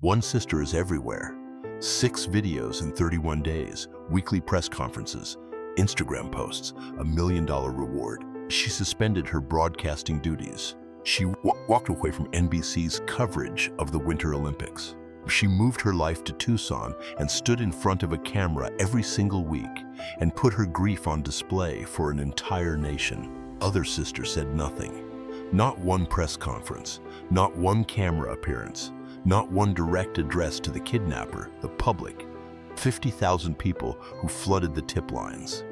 One sister is everywhere. 6 videos in 31 days, weekly press conferences, Instagram posts, $1 million reward. She suspended her broadcasting duties. She walked away from NBC's coverage of the Winter Olympics. She moved her life to Tucson and stood in front of a camera every single week and put her grief on display for an entire nation. Other sisters said nothing. Not one press conference, not one camera appearance, not one direct address to the kidnapper, the public. 50,000 people who flooded the tip lines.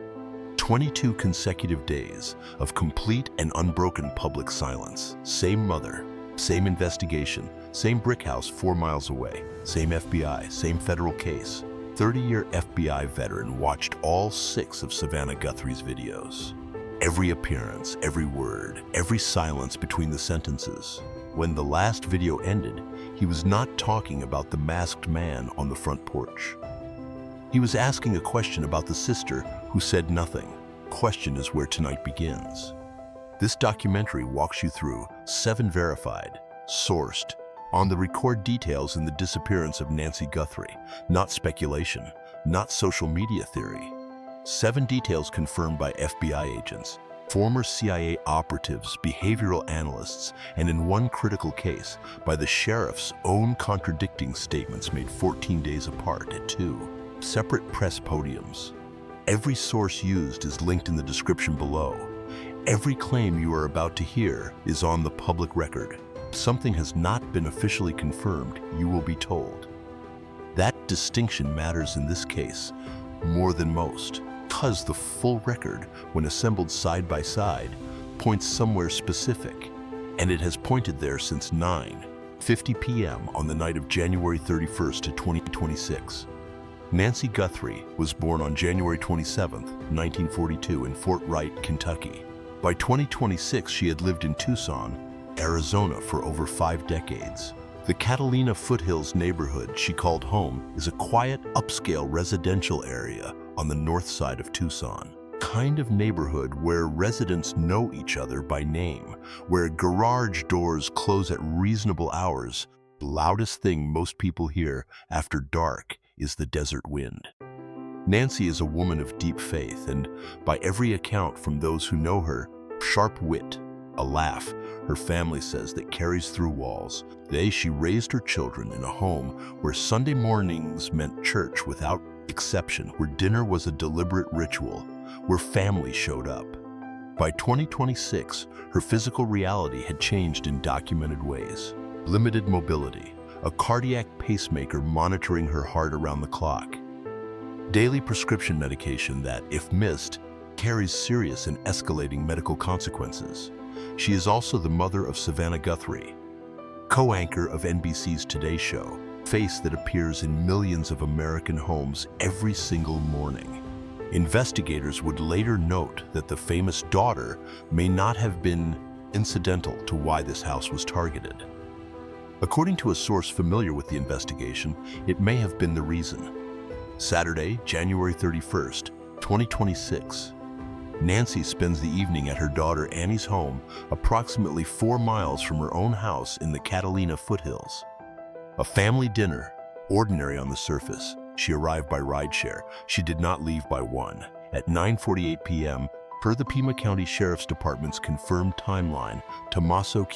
22 consecutive days of complete and unbroken public silence. Same mother, same investigation, same brick house 4 miles away, same FBI, same federal case. 30-year FBI veteran watched all 6 of Savannah Guthrie's videos. Every appearance, every word, every silence between the sentences. When the last video ended, he was not talking about the masked man on the front porch. He was asking a question about the sister who said nothing. Question is where tonight begins. This documentary walks you through 7 verified, sourced, on the record details in the disappearance of Nancy Guthrie, not speculation, not social media theory. 7 details confirmed by FBI agents, former CIA operatives, behavioral analysts, and in one critical case, by the sheriff's own contradicting statements made 14 days apart at 2 separate press podiums. Every source used is linked in the description below. Every claim you are about to hear is on the public record. If something has not been officially confirmed, you will be told. That distinction matters in this case more than most, because the full record, when assembled side by side, points somewhere specific, and it has pointed there since 9:50 p.m. on the night of January 31st to 2026. Nancy Guthrie was born on January 27, 1942 in Fort Wright, Kentucky. By 2026, she had lived in Tucson, Arizona for over 5 decades. The Catalina Foothills neighborhood she called home is a quiet, upscale residential area on the north side of Tucson. Kind of neighborhood where residents know each other by name, where garage doors close at reasonable hours. The loudest thing most people hear after dark is the desert wind. Nancy is a woman of deep faith and, by every account from those who know her, sharp wit, a laugh, her family says, that carries through walls. She raised her children in a home where Sunday mornings meant church without exception, where dinner was a deliberate ritual, where family showed up. By 2026, her physical reality had changed in documented ways. Limited mobility, a cardiac pacemaker monitoring her heart around the clock. Daily prescription medication that, if missed, carries serious and escalating medical consequences. She is also the mother of Savannah Guthrie, co-anchor of NBC's Today Show, face that appears in millions of American homes every single morning. Investigators would later note that the famous daughter may not have been incidental to why this house was targeted. According to a source familiar with the investigation, it may have been the reason. Saturday, January 31st, 2026. Nancy spends the evening at her daughter Annie's home, approximately 4 miles from her own house in the Catalina Foothills. A family dinner, ordinary on the surface. She arrived by rideshare. She did not leave by 1. At 9:48 p.m., per the Pima County Sheriff's Department's confirmed timeline, Tommaso,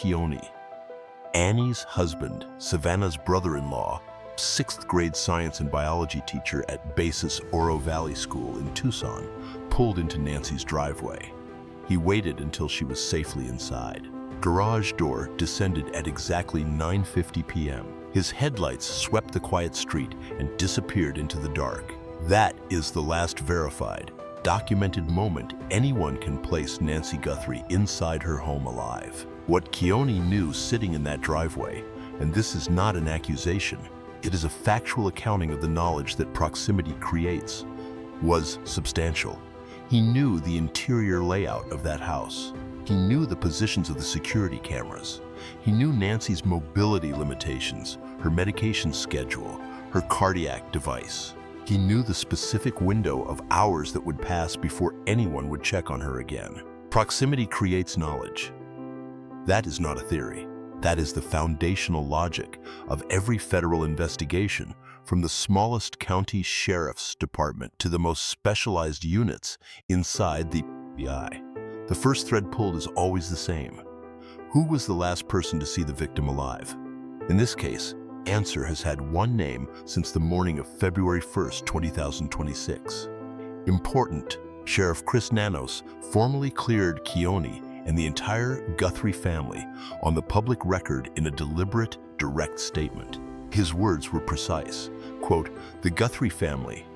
Annie's husband, Savannah's brother-in-law, 6th grade science and biology teacher at Basis Oro Valley School in Tucson, pulled into Nancy's driveway. He waited until she was safely inside. Garage door descended at exactly 9:50 p.m. His headlights swept the quiet street and disappeared into the dark. That is the last verified, documented moment anyone can place Nancy Guthrie inside her home alive. What Keone knew sitting in that driveway, and this is not an accusation, it is a factual accounting of the knowledge that proximity creates, was substantial. He knew the interior layout of that house. He knew the positions of the security cameras. He knew Nancy's mobility limitations, her medication schedule, her cardiac device. He knew the specific window of hours that would pass before anyone would check on her again. Proximity creates knowledge. That is not a theory. That is the foundational logic of every federal investigation, from the smallest county sheriff's department to the most specialized units inside the FBI. The first thread pulled is always the same. Who was the last person to see the victim alive? In this case, answer has had one name since the morning of February 1st, 2026. Important, Sheriff Chris Nanos formally cleared Keone and the entire Guthrie family on the public record in a deliberate, direct statement. His words were precise. Quote, "The Guthrie family,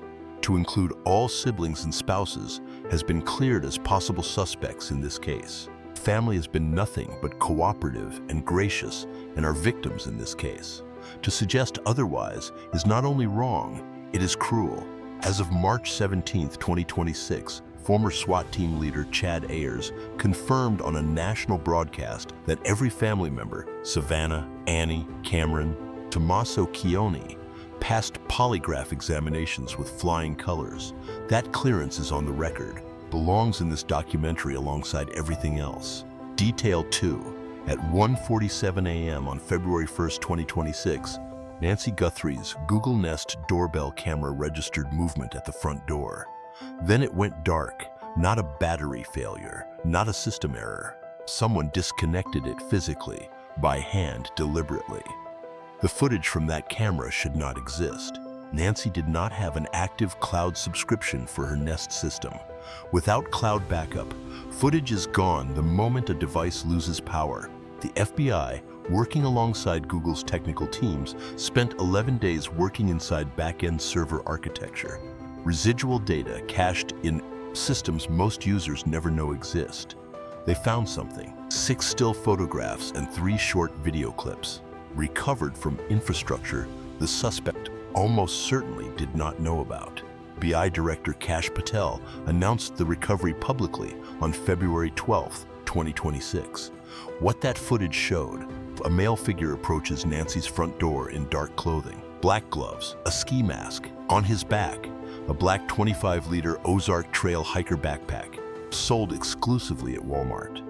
to include all siblings and spouses, has been cleared as possible suspects in this case. Family has been nothing but cooperative and gracious and are victims in this case. To suggest otherwise is not only wrong, it is cruel." As of March 17, 2026, former SWAT team leader Chad Ayers confirmed on a national broadcast that every family member, Savannah, Annie, Cameron, Tommaso, Keone, passed polygraph examinations with flying colors. That clearance is on the record, belongs in this documentary alongside everything else. Detail 2. At 1:47 a.m. on February 1st, 2026, Nancy Guthrie's Google Nest doorbell camera registered movement at the front door. Then it went dark. Not a battery failure, not a system error. Someone disconnected it physically, by hand, deliberately. The footage from that camera should not exist. Nancy did not have an active cloud subscription for her Nest system. Without cloud backup, footage is gone the moment a device loses power. The FBI, working alongside Google's technical teams, spent 11 days working inside back-end server architecture. Residual data cached in systems most users never know exist. They found something: 6 still photographs and 3 short video clips, recovered from infrastructure the suspect almost certainly did not know about. FBI Director Kash Patel announced the recovery publicly on February 12, 2026. What that footage showed: a male figure approaches Nancy's front door in dark clothing, black gloves, a ski mask, on his back, a black 25-liter Ozark Trail hiker backpack, sold exclusively at Walmart.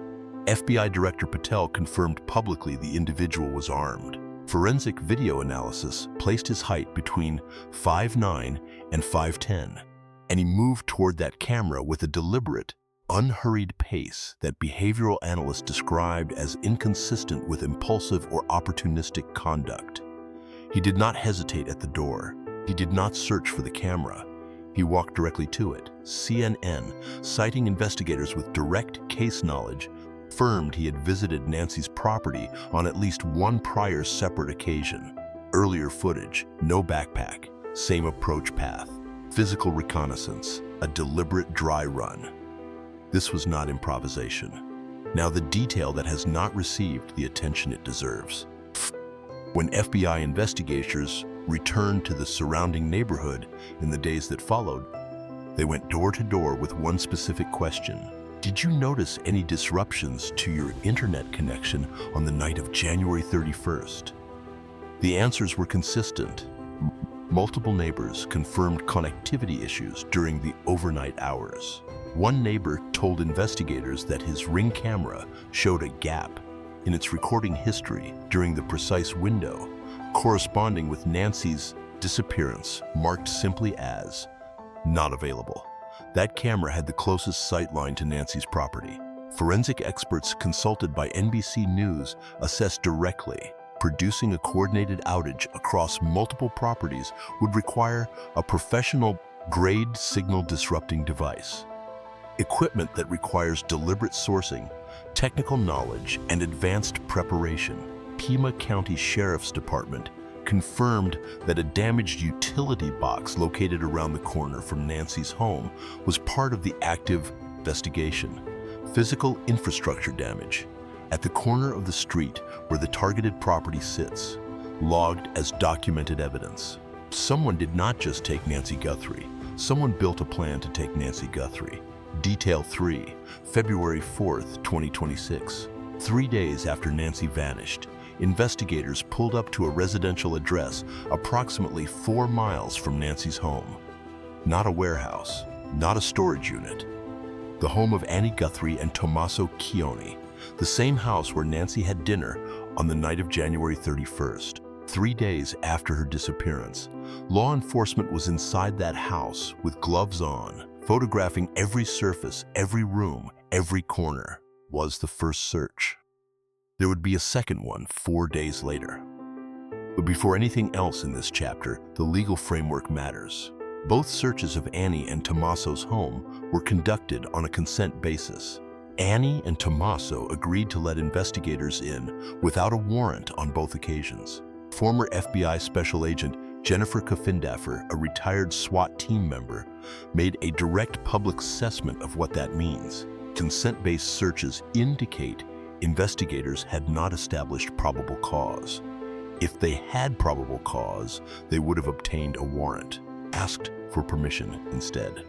FBI Director Patel confirmed publicly the individual was armed. Forensic video analysis placed his height between 5'9" and 5'10", and he moved toward that camera with a deliberate, unhurried pace that behavioral analysts described as inconsistent with impulsive or opportunistic conduct. He did not hesitate at the door. He did not search for the camera. He walked directly to it. CNN, citing investigators with direct case knowledge, confirmed he had visited Nancy's property on at least one prior separate occasion. Earlier footage: no backpack, same approach path, physical reconnaissance, a deliberate dry run. This was not improvisation. Now the detail that has not received the attention it deserves. When FBI investigators returned to the surrounding neighborhood in the days that followed, they went door to door with one specific question: did you notice any disruptions to your internet connection on the night of January 31st? The answers were consistent. Multiple neighbors confirmed connectivity issues during the overnight hours. One neighbor told investigators that his Ring camera showed a gap in its recording history during the precise window corresponding with Nancy's disappearance, marked simply as not available. That camera had the closest sight line to Nancy's property. Forensic experts consulted by NBC News assessed directly producing a coordinated outage across multiple properties would require a professional-grade signal-disrupting device. Equipment that requires deliberate sourcing, technical knowledge, and advanced preparation. Pima County Sheriff's Department confirmed that a damaged utility box located around the corner from Nancy's home was part of the active investigation. Physical infrastructure damage at the corner of the street where the targeted property sits, logged as documented evidence. Someone did not just take Nancy Guthrie. Someone built a plan to take Nancy Guthrie. Detail 3, February 4th, 2026. 3 days after Nancy vanished, investigators pulled up to a residential address approximately 4 miles from Nancy's home. Not a warehouse, not a storage unit. The home of Annie Guthrie and Tommaso Keone, the same house where Nancy had dinner On the night of January 31st, 3 days after her disappearance, law enforcement was inside that house with gloves on, photographing every surface, every room, every corner. Was the first search. There would be a second one 4 days later. But before anything else in this chapter, the legal framework matters. Both searches of Annie and Tommaso's home were conducted on a consent basis. Annie and Tommaso agreed to let investigators in without a warrant on both occasions. Former FBI Special Agent Jennifer Kuffindaffer, a retired SWAT team member, made a direct public assessment of what that means. Consent-based searches indicate investigators had not established probable cause. If they had probable cause, they would have obtained a warrant, asked for permission instead.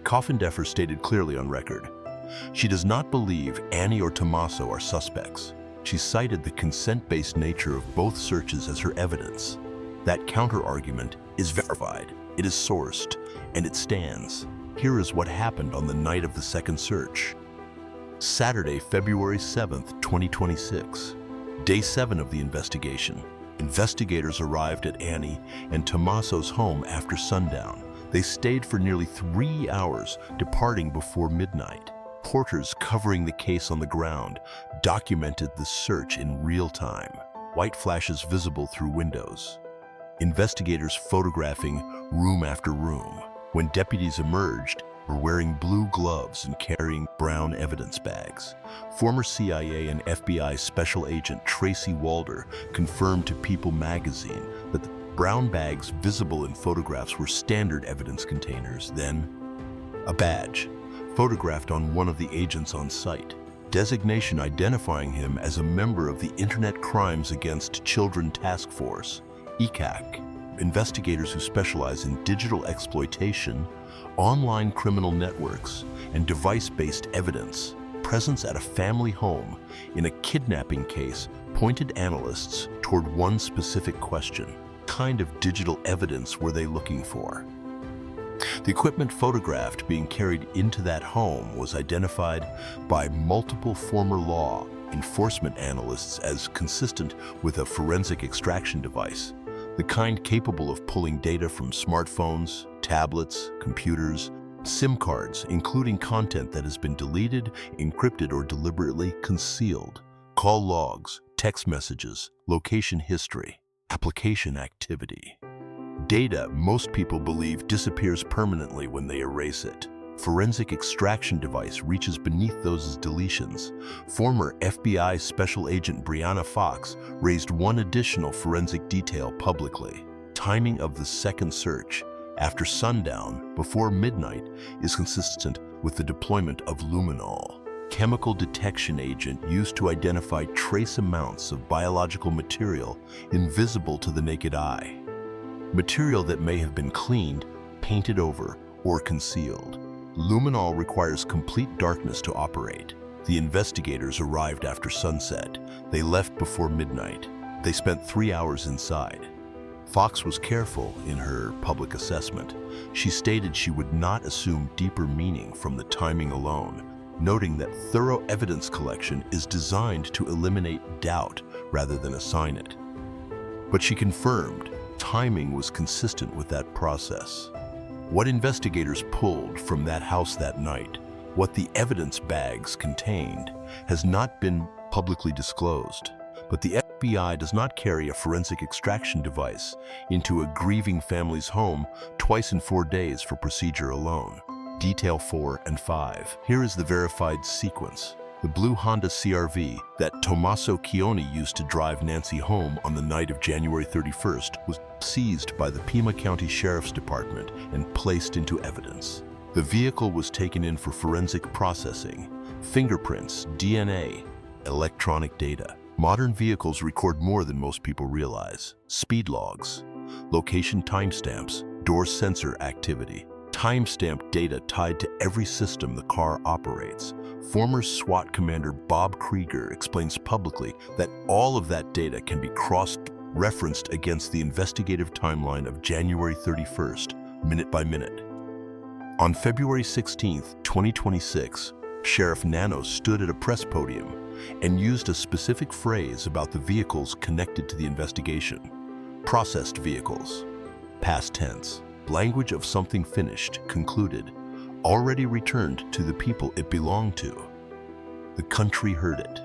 Kuffindaffer stated clearly on record, she does not believe Annie or Tommaso are suspects. She cited the consent-based nature of both searches as her evidence. That counter-argument is verified, it is sourced, and it stands. Here is what happened on the night of the second search. Saturday, February 7th, 2026. Day 7 of the investigation. Investigators arrived at Annie and Tommaso's home after sundown. They stayed for nearly 3 hours, departing before midnight. Porters covering the case on the ground documented the search in real time. White flashes visible through windows. Investigators photographing room after room. When deputies emerged, were wearing blue gloves and carrying brown evidence bags. Former CIA and FBI Special Agent Tracy Walder confirmed to People magazine that the brown bags visible in photographs were standard evidence containers. Then, a badge, photographed on one of the agents on site. Designation identifying him as a member of the Internet Crimes Against Children Task Force, ECAC. Investigators who specialize in digital exploitation, online criminal networks, and device-based evidence. Presence at a family home in a kidnapping case pointed analysts toward one specific question. What kind of digital evidence were they looking for? The equipment photographed being carried into that home was identified by multiple former law enforcement analysts as consistent with a forensic extraction device, the kind capable of pulling data from smartphones, tablets, computers, SIM cards, including content that has been deleted, encrypted, or deliberately concealed, call logs, text messages, location history, application activity. Data most people believe disappears permanently when they erase it. Forensic extraction device reaches beneath those as deletions. Former FBI Special Agent Brianna Fox raised one additional forensic detail publicly. Timing of the second search, after sundown, before midnight, is consistent with the deployment of luminol, chemical detection agent used to identify trace amounts of biological material invisible to the naked eye. Material that may have been cleaned, painted over, or concealed. Luminol requires complete darkness to operate. The investigators arrived after sunset. They left before midnight. They spent 3 hours inside. Fox was careful in her public assessment. She stated she would not assume deeper meaning from the timing alone, noting that thorough evidence collection is designed to eliminate doubt rather than assign it. But she confirmed timing was consistent with that process. What investigators pulled from that house that night, what the evidence bags contained, has not been publicly disclosed. But the FBI does not carry a forensic extraction device into a grieving family's home twice in 4 days for procedure alone. Detail 4 and 5. Here is the verified sequence. The blue Honda CRV that Tommaso Chioni used to drive Nancy home on the night of January 31st was seized by the Pima County Sheriff's Department and placed into evidence. The vehicle was taken in for forensic processing, fingerprints, DNA, electronic data. Modern vehicles record more than most people realize. Speed logs, location timestamps, door sensor activity, timestamp data tied to every system the car operates. Former SWAT commander Bob Krieger explains publicly that all of that data can be cross-referenced against the investigative timeline of January 31st, minute by minute. On February 16th, 2026, Sheriff Nano stood at a press podium and used a specific phrase about the vehicles connected to the investigation. Processed vehicles. Past tense. Language of something finished, concluded, already returned to the people it belonged to. The country heard it.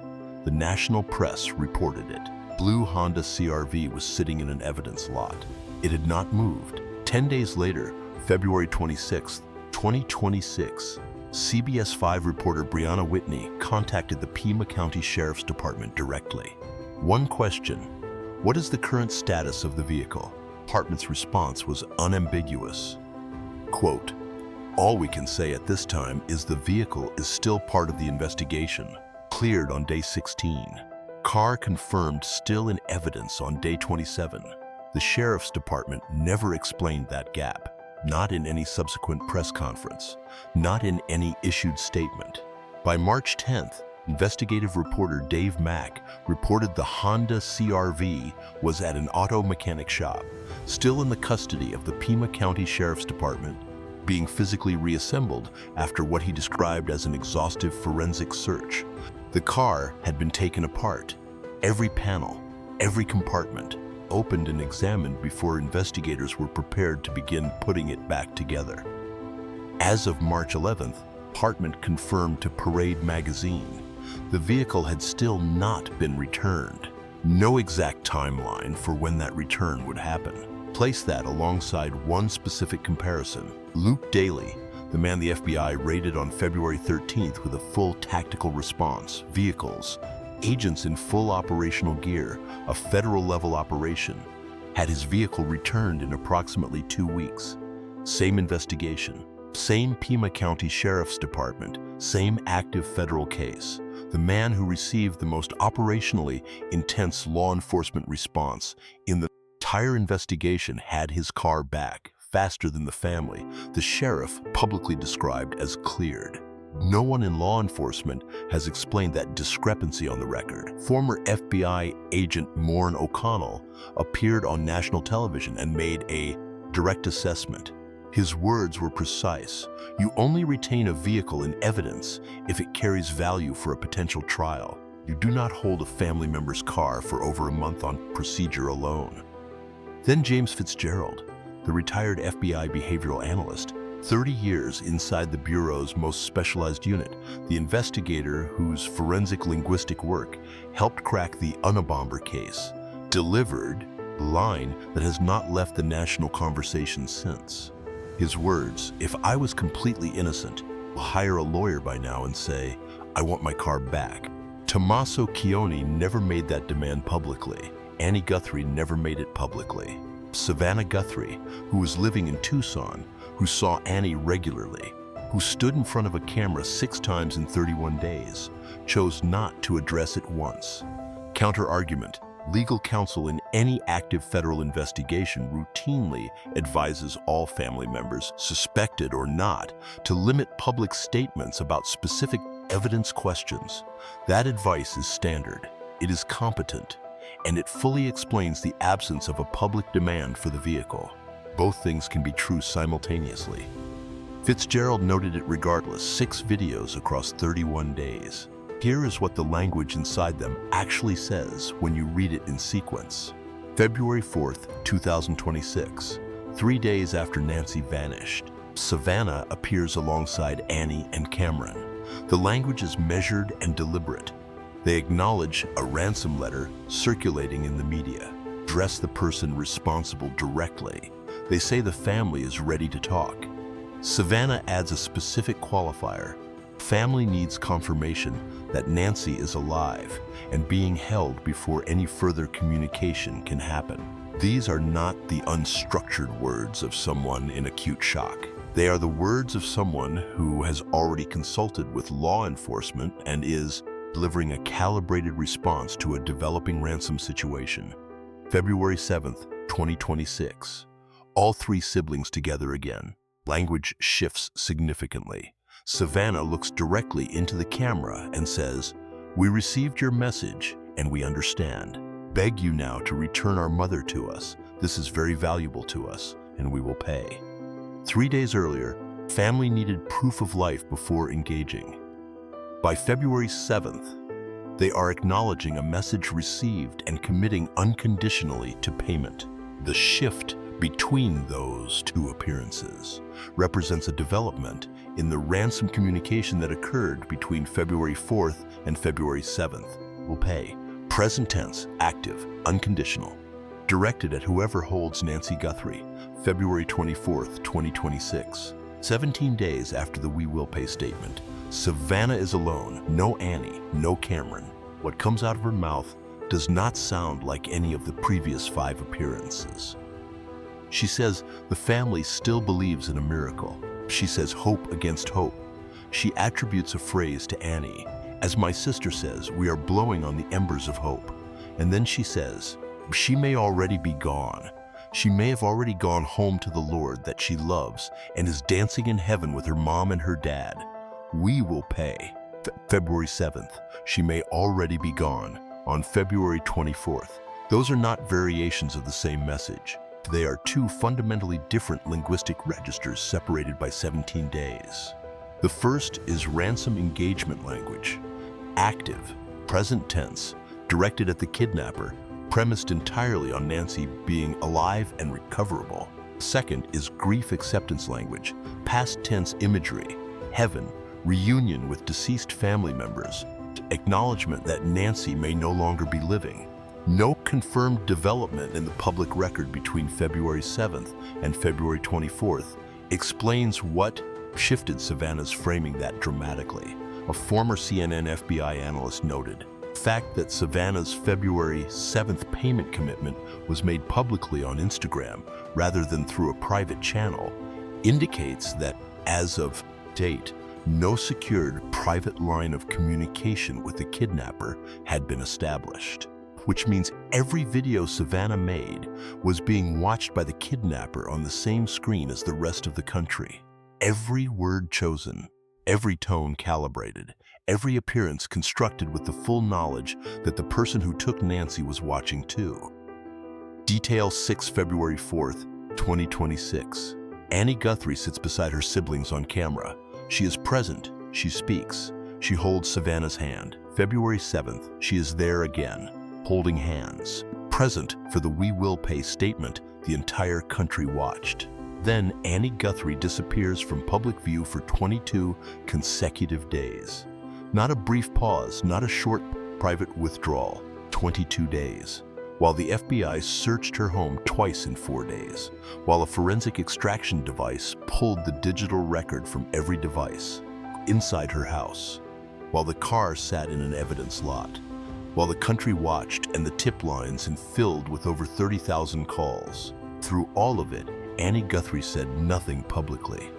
The national press reported it. Blue Honda CRV was sitting in an evidence lot. It had not moved. 10 days later, February 26, 2026, CBS 5 reporter Brianna Whitney contacted the Pima County Sheriff's Department directly. One question: what is the current status of the vehicle? The department's response was unambiguous. Quote, "All we can say at this time is the vehicle is still part of the investigation. Cleared on day 16. Car confirmed still in evidence on day 27. The Sheriff's Department never explained that gap. Not in any subsequent press conference, not in any issued statement. By March 10th, investigative reporter Dave Mack reported the Honda CRV was at an auto mechanic shop, still in the custody of the Pima County Sheriff's Department, being physically reassembled after what he described as an exhaustive forensic search. The car had been taken apart, every panel, every compartment, opened and examined before investigators were prepared to begin putting it back together. As of March 11th, the department confirmed to Parade magazine the vehicle had still not been returned. No exact timeline for when that return would happen. Place that alongside one specific comparison. Luke Daly, the man the FBI raided on February 13th with a full tactical response, vehicles, agents in full operational gear, a federal-level operation, had his vehicle returned in approximately 2 weeks. Same investigation, same Pima County Sheriff's Department, same active federal case. The man who received the most operationally intense law enforcement response in the entire investigation had his car back faster than the family, the sheriff publicly described as cleared. No one in law enforcement has explained that discrepancy on the record. Former FBI agent Maureen O'Connell appeared on national television and made a direct assessment. His words were precise. You only retain a vehicle in evidence if it carries value for a potential trial. You do not hold a family member's car for over a month on procedure alone. Then James Fitzgerald, the retired FBI behavioral analyst, 30 years inside the Bureau's most specialized unit, the investigator whose forensic linguistic work helped crack the Unabomber case, delivered a line that has not left the national conversation since. His words, "If I was completely innocent, I'll hire a lawyer by now and say, I want my car back." Tommaso Chioni never made that demand publicly. Annie Guthrie never made it publicly. Savannah Guthrie, who was living in Tucson, who saw Annie regularly, who stood in front of a camera 6 times in 31 days, chose not to address it once. Counter-argument: legal counsel in any active federal investigation routinely advises all family members, suspected or not, to limit public statements about specific evidence questions. That advice is standard, it is competent, and it fully explains the absence of a public demand for the vehicle. Both things can be true simultaneously. Fitzgerald noted it regardless, 6 videos across 31 days. Here is what the language inside them actually says when you read it in sequence. February 4th, 2026, 3 days after Nancy vanished, Savannah appears alongside Annie and Cameron. The language is measured and deliberate. They acknowledge a ransom letter circulating in the media, address the person responsible directly. They say the family is ready to talk. Savannah adds a specific qualifier. Family needs confirmation that Nancy is alive and being held before any further communication can happen. These are not the unstructured words of someone in acute shock. They are the words of someone who has already consulted with law enforcement and is delivering a calibrated response to a developing ransom situation. February 7th, 2026. All 3 siblings together again. Language shifts significantly. Savannah looks directly into the camera and says, "We received your message and we understand. Beg you now to return our mother to us. This is very valuable to us and we will pay." 3 days earlier, family needed proof of life before engaging. By February 7th, They are acknowledging a message received and committing unconditionally to payment. The shift between those two appearances represents a development in the ransom communication that occurred between February 4th and February 7th. Will pay. Present tense, active, unconditional. Directed at whoever holds Nancy Guthrie, February 24th, 2026. 17 days after the "we will pay" statement. Savannah is alone. No Annie, no Cameron. What comes out of her mouth does not sound like any of the previous 5 appearances. She says the family still believes in a miracle. She says hope against hope. She attributes a phrase to Annie. As my sister says, we are blowing on the embers of hope. And then she says, she may already be gone. She may have already gone home to the Lord that she loves and is dancing in heaven with her mom and her dad. We will pay. February 7th, she may already be gone. On February 24th, those are not variations of the same message. They are 2 fundamentally different linguistic registers separated by 17 days. The first is ransom engagement language. Active, present tense, directed at the kidnapper, premised entirely on Nancy being alive and recoverable. Second is grief acceptance language, past tense imagery, heaven, reunion with deceased family members, acknowledgement that Nancy may no longer be living. No confirmed development in the public record between February 7th and February 24th explains what shifted Savannah's framing that dramatically. A former CNN FBI analyst noted, the fact that Savannah's February 7th payment commitment was made publicly on Instagram rather than through a private channel indicates that, as of date, no secured private line of communication with the kidnapper had been established, which means every video Savannah made was being watched by the kidnapper on the same screen as the rest of the country. Every word chosen, every tone calibrated, every appearance constructed with the full knowledge that the person who took Nancy was watching too. Detail 6 February 4th, 2026. Annie Guthrie sits beside her siblings on camera. She is present, she speaks, she holds Savannah's hand. February 7th, she is there again, holding hands. Present for the "we will pay" statement the entire country watched. Then Annie Guthrie disappears from public view for 22 consecutive days. Not a brief pause, not a short private withdrawal, 22 days. While the FBI searched her home twice in 4 days, while a forensic extraction device pulled the digital record from every device inside her house, while the car sat in an evidence lot, while the country watched and the tip lines filled with over 30,000 calls. Through all of it, Annie Guthrie said nothing publicly.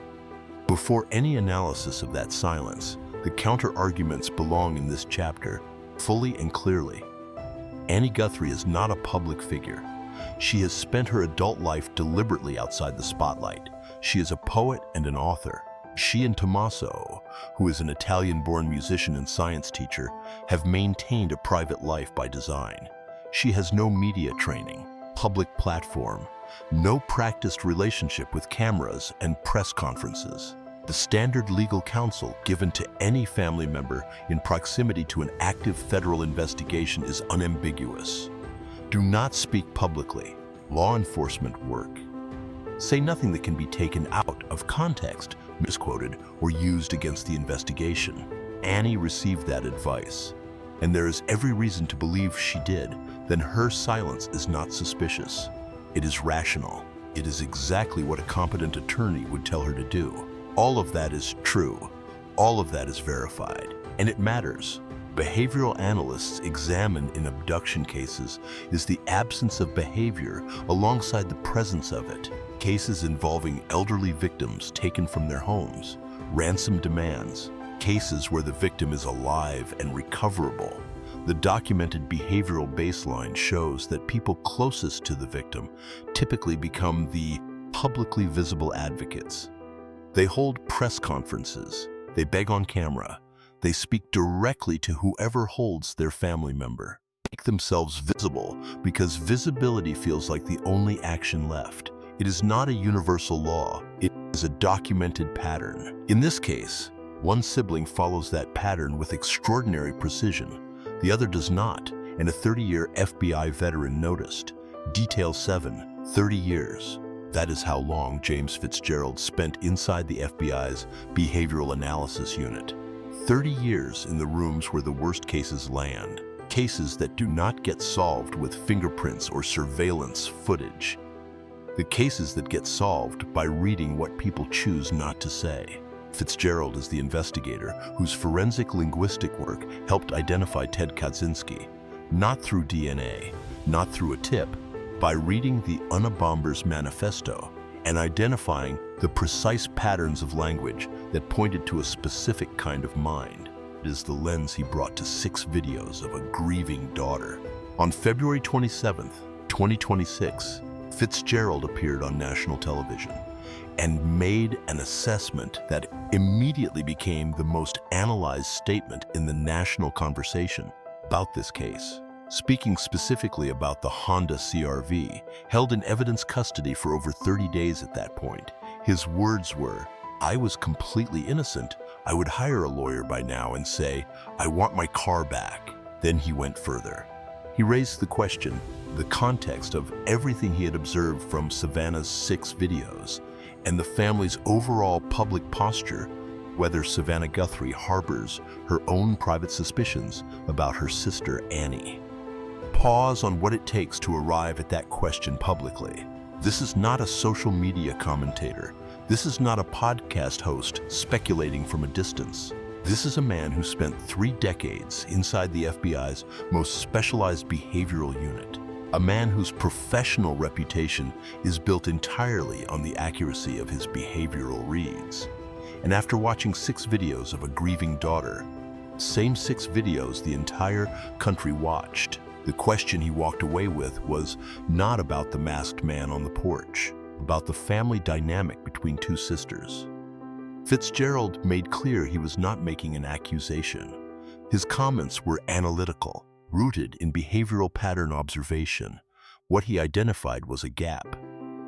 Before any analysis of that silence, the counter-arguments belong in this chapter, fully and clearly. Annie Guthrie is not a public figure. She has spent her adult life deliberately outside the spotlight. She is a poet and an author. She and Tommaso, who is an Italian-born musician and science teacher, have maintained a private life by design. She has no media training, public platform, no practiced relationship with cameras and press conferences. The standard legal counsel given to any family member in proximity to an active federal investigation is unambiguous. Do not speak publicly. Law enforcement work. Say nothing that can be taken out of context, misquoted, or used against the investigation. Annie received that advice, and there is every reason to believe she did. Then her silence is not suspicious. It is rational. It is exactly what a competent attorney would tell her to do. All of that is true. All of that is verified. And it matters. Behavioral analysts examine in abduction cases is the absence of behavior alongside the presence of it. Cases involving elderly victims taken from their homes, ransom demands, cases where the victim is alive and recoverable. The documented behavioral baseline shows that people closest to the victim typically become the publicly visible advocates. They hold press conferences, they beg on camera, they speak directly to whoever holds their family member. Make themselves visible because visibility feels like the only action left. It is not a universal law, it is a documented pattern. In this case, one sibling follows that pattern with extraordinary precision. The other does not, and a 30-year FBI veteran noticed. Detail 7, 30 years. That is how long James Fitzgerald spent inside the FBI's Behavioral Analysis Unit. 30 years in the rooms where the worst cases land. Cases that do not get solved with fingerprints or surveillance footage. The cases that get solved by reading what people choose not to say. Fitzgerald is the investigator whose forensic linguistic work helped identify Ted Kaczynski, not through DNA, not through a tip, by reading the Unabomber's manifesto and identifying the precise patterns of language that pointed to a specific kind of mind. It is the lens he brought to 6 videos of a grieving daughter. On February 27, 2026, Fitzgerald appeared on national television and made an assessment that immediately became the most analyzed statement in the national conversation about this case. Speaking specifically about the Honda CRV, held in evidence custody for over 30 days at that point, his words were, "I was completely innocent. I would hire a lawyer by now and say, 'I want my car back.'" Then he went further. He raised the question, the context of everything he had observed from Savannah's 6 videos, and the family's overall public posture, whether Savannah Guthrie harbors her own private suspicions about her sister Annie. Pause on what it takes to arrive at that question publicly. This is not a social media commentator. This is not a podcast host speculating from a distance. This is a man who spent 3 decades inside the FBI's most specialized behavioral unit. A man whose professional reputation is built entirely on the accuracy of his behavioral reads. And after watching 6 videos of a grieving daughter, same 6 videos the entire country watched, the question he walked away with was not about the masked man on the porch, about the family dynamic between 2 sisters. Fitzgerald made clear he was not making an accusation. His comments were analytical, rooted in behavioral pattern observation. What he identified was a gap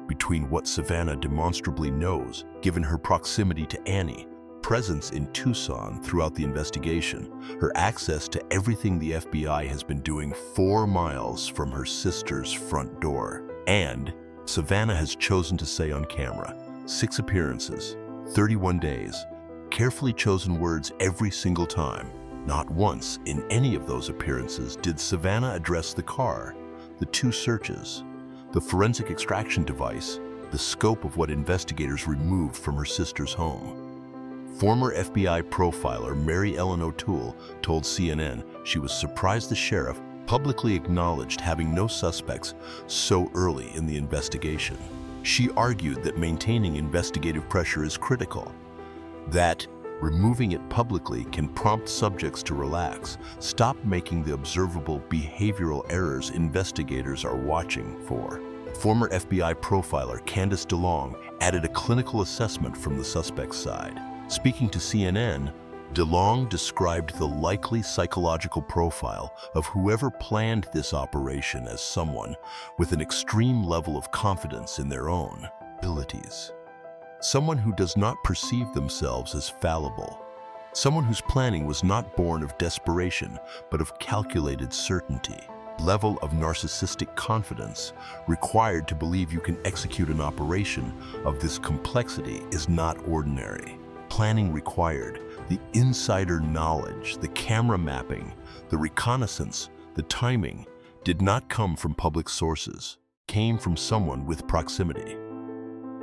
between what Savannah demonstrably knows, given her proximity to Annie, presence in Tucson throughout the investigation, her access to everything the FBI has been doing 4 miles from her sister's front door. And Savannah has chosen to say on camera, 6 appearances, 31 days, carefully chosen words every single time. Not once in any of those appearances did Savannah address the car, the 2 searches, the forensic extraction device, the scope of what investigators removed from her sister's home. Former FBI profiler Mary Ellen O'Toole told CNN she was surprised the sheriff publicly acknowledged having no suspects so early in the investigation. She argued that maintaining investigative pressure is critical, that removing it publicly can prompt subjects to relax, stop making the observable behavioral errors investigators are watching for. Former FBI profiler Candace DeLong added a clinical assessment from the suspect's side. Speaking to CNN, DeLong described the likely psychological profile of whoever planned this operation as someone with an extreme level of confidence in their own abilities. Someone who does not perceive themselves as fallible. Someone whose planning was not born of desperation, but of calculated certainty. Level of narcissistic confidence required to believe you can execute an operation of this complexity is not ordinary. Planning required, the insider knowledge, the camera mapping, the reconnaissance, the timing, did not come from public sources, came from someone with proximity.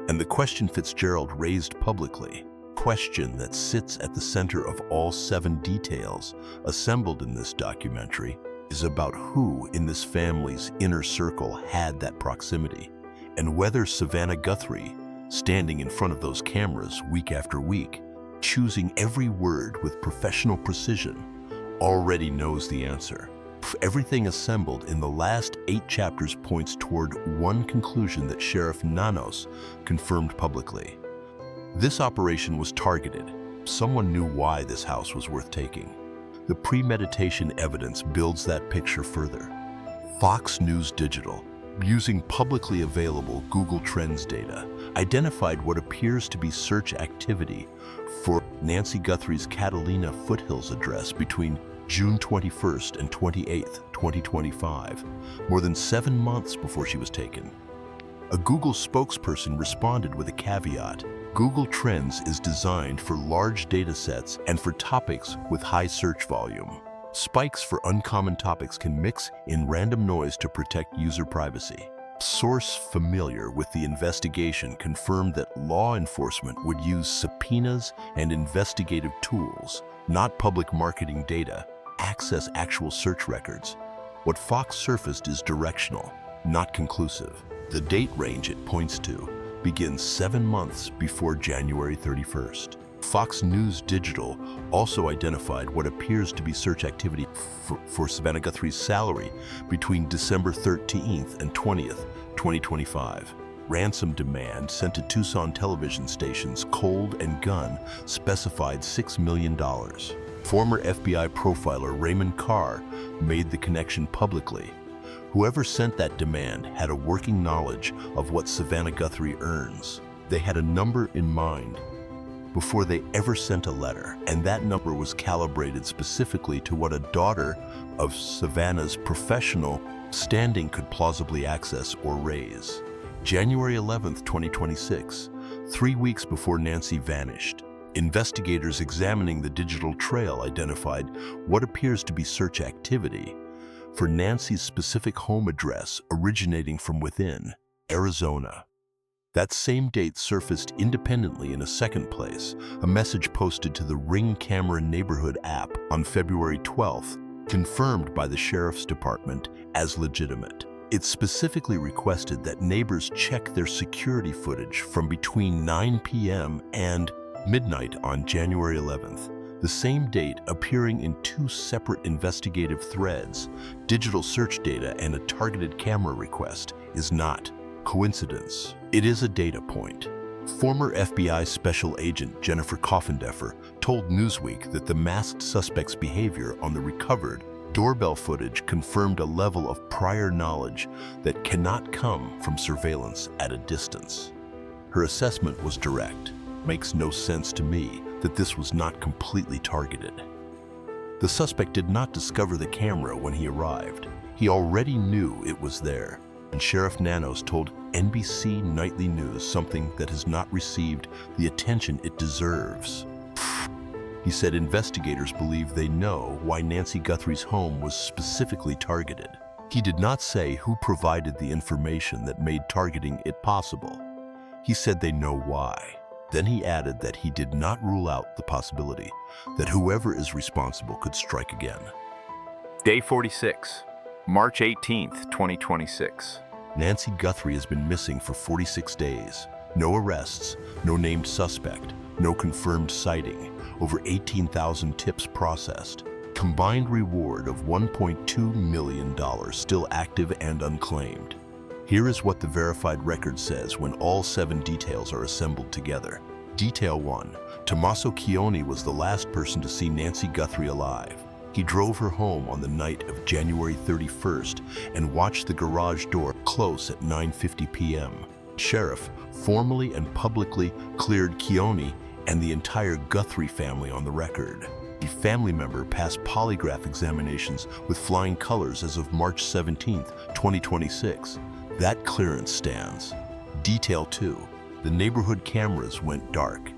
And the question Fitzgerald raised publicly, question that sits at the center of all 7 details assembled in this documentary, is about who in this family's inner circle had that proximity, and whether Savannah Guthrie, standing in front of those cameras week after week, choosing every word with professional precision, already knows the answer. Everything assembled in the last 8 chapters points toward one conclusion that Sheriff Nanos confirmed publicly. This operation was targeted. Someone knew why this house was worth taking. The premeditation evidence builds that picture further. Fox News Digital, using publicly available Google Trends data, identified what appears to be search activity for Nancy Guthrie's Catalina Foothills address between June 21st and 28th, 2025, more than 7 months before she was taken. A Google spokesperson responded with a caveat. Google Trends is designed for large data sets and for topics with high search volume. Spikes for uncommon topics can mix in random noise to protect user privacy. A source familiar with the investigation confirmed that law enforcement would use subpoenas and investigative tools, not public marketing data, access actual search records. What Fox surfaced is directional, not conclusive. The date range it points to begins 7 months before January 31st. Fox News Digital also identified what appears to be search activity for Savannah Guthrie's salary between December 13th and 20th, 2025. Ransom demand sent to Tucson television stations Cold and Gun specified $6 million. Former FBI profiler Raymond Carr made the connection publicly. Whoever sent that demand had a working knowledge of what Savannah Guthrie earns. They had a number in mind before they ever sent a letter, and that number was calibrated specifically to what a daughter of Savannah's professional standing could plausibly access or raise. January 11th, 2026, 3 weeks before Nancy vanished, investigators examining the digital trail identified what appears to be search activity for Nancy's specific home address originating from within Arizona. That same date surfaced independently in a second place, a message posted to the Ring Camera Neighborhood app on February 12th, confirmed by the Sheriff's Department as legitimate. It specifically requested that neighbors check their security footage from between 9 p.m. and midnight on January 11th. The same date appearing in 2 separate investigative threads, digital search data and a targeted camera request, is not coincidence. It is a data point. Former FBI Special Agent Jennifer Coffindeffer told Newsweek that the masked suspect's behavior on the recovered doorbell footage confirmed a level of prior knowledge that cannot come from surveillance at a distance. Her assessment was direct. Makes no sense to me that this was not completely targeted. The suspect did not discover the camera when he arrived. He already knew it was there. And Sheriff Nanos told NBC Nightly News something that has not received the attention it deserves. He said investigators believe they know why Nancy Guthrie's home was specifically targeted. He did not say who provided the information that made targeting it possible. He said they know why. Then he added that he did not rule out the possibility that whoever is responsible could strike again. Day 46, March 18th, 2026. Nancy Guthrie has been missing for 46 days. No arrests, no named suspect, no confirmed sighting, over 18,000 tips processed. Combined reward of $1.2 million still active and unclaimed. Here is what the verified record says when all 7 details are assembled together. Detail 1. Tommaso Chioni was the last person to see Nancy Guthrie alive. He drove her home on the night of January 31st and watched the garage door close at 9:50 p.m. Sheriff formally and publicly cleared Chioni and the entire Guthrie family on the record. A family member passed polygraph examinations with flying colors as of March 17th, 2026. That clearance stands. Detail 2. The neighborhood cameras went dark.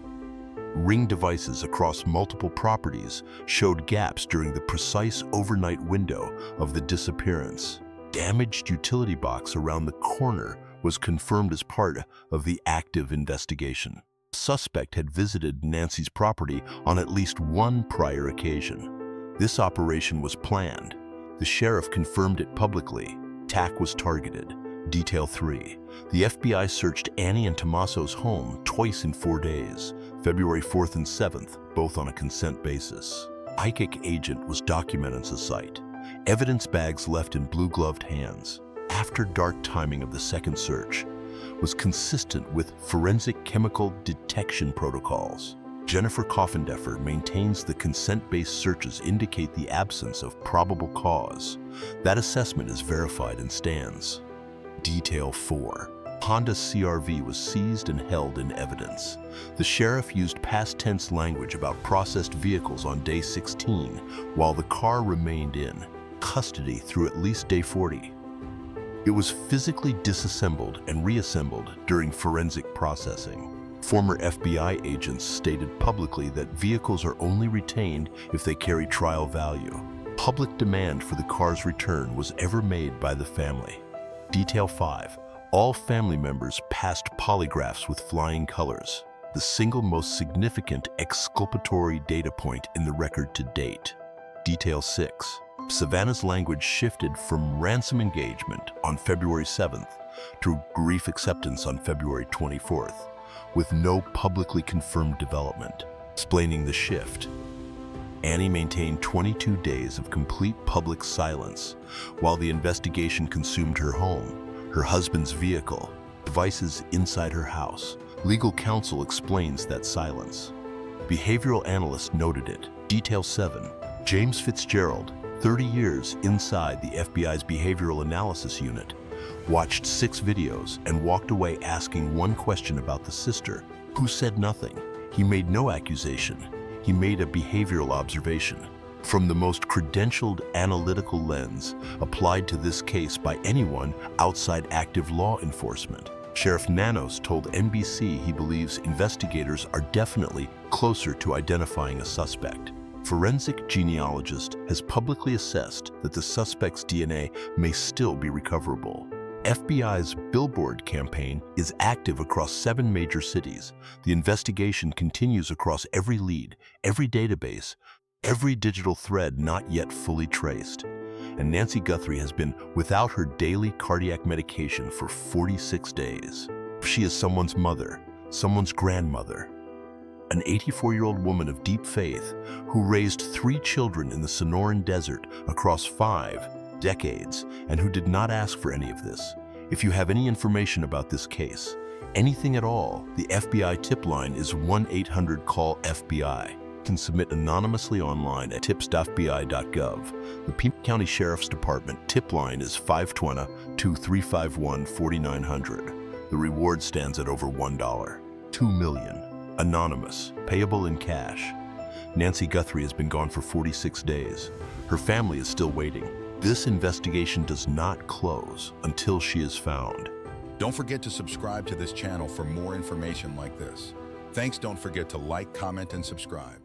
Ring devices across multiple properties showed gaps during the precise overnight window of the disappearance. Damaged utility box around the corner was confirmed as part of the active investigation. The suspect had visited Nancy's property on at least 1 prior occasion. This operation was planned. The sheriff confirmed it publicly. Attack was targeted. Detail 3. The FBI searched Annie and Tommaso's home twice in 4 days, February 4th and 7th, both on a consent basis. ICIC agent was documented at the site. Evidence bags left in blue-gloved hands. After dark timing of the second search was consistent with forensic chemical detection protocols. Jennifer Coffindeffer maintains the consent-based searches indicate the absence of probable cause. That assessment is verified and stands. Detail 4. Honda CRV was seized and held in evidence. The sheriff used past tense language about processed vehicles on day 16, while the car remained in custody through at least day 40. It was physically disassembled and reassembled during forensic processing. Former FBI agents stated publicly that vehicles are only retained if they carry trial value. Public demand for the car's return was ever made by the family. Detail 5. All family members passed polygraphs with flying colors, the single most significant exculpatory data point in the record to date. Detail 6. Savannah's language shifted from ransom engagement on February 7th to grief acceptance on February 24th, with no publicly confirmed development. Explaining the shift, Annie maintained 22 days of complete public silence while the investigation consumed her home, her husband's vehicle, devices inside her house. Legal counsel explains that silence. Behavioral analyst noted it. Detail 7. James Fitzgerald, 30 years inside the FBI's Behavioral Analysis Unit, watched 6 videos and walked away asking one question about the sister, who said nothing. He made no accusation. He made a behavioral observation. From the most credentialed analytical lens applied to this case by anyone outside active law enforcement, Sheriff Nanos told NBC he believes investigators are definitely closer to identifying a suspect. Forensic genealogist has publicly assessed that the suspect's DNA may still be recoverable. FBI's billboard campaign is active across 7 major cities. The investigation continues across every lead, every database, every digital thread not yet fully traced. And Nancy Guthrie has been without her daily cardiac medication for 46 days. She is someone's mother, someone's grandmother, an 84-year-old woman of deep faith who raised 3 children in the Sonoran Desert across 5 decades and who did not ask for any of this. If you have any information about this case, anything at all, the FBI tip line is 1-800-CALL-FBI. You can submit anonymously online at tips.fbi.gov. The Pima County Sheriff's Department tip line is 520-2351-4900. The reward stands at over $1. $2 million. Anonymous, payable in cash. Nancy Guthrie has been gone for 46 days. Her family is still waiting. This investigation does not close until she is found. Don't forget to subscribe to this channel for more information like this. Thanks. Don't forget to like, comment, and subscribe.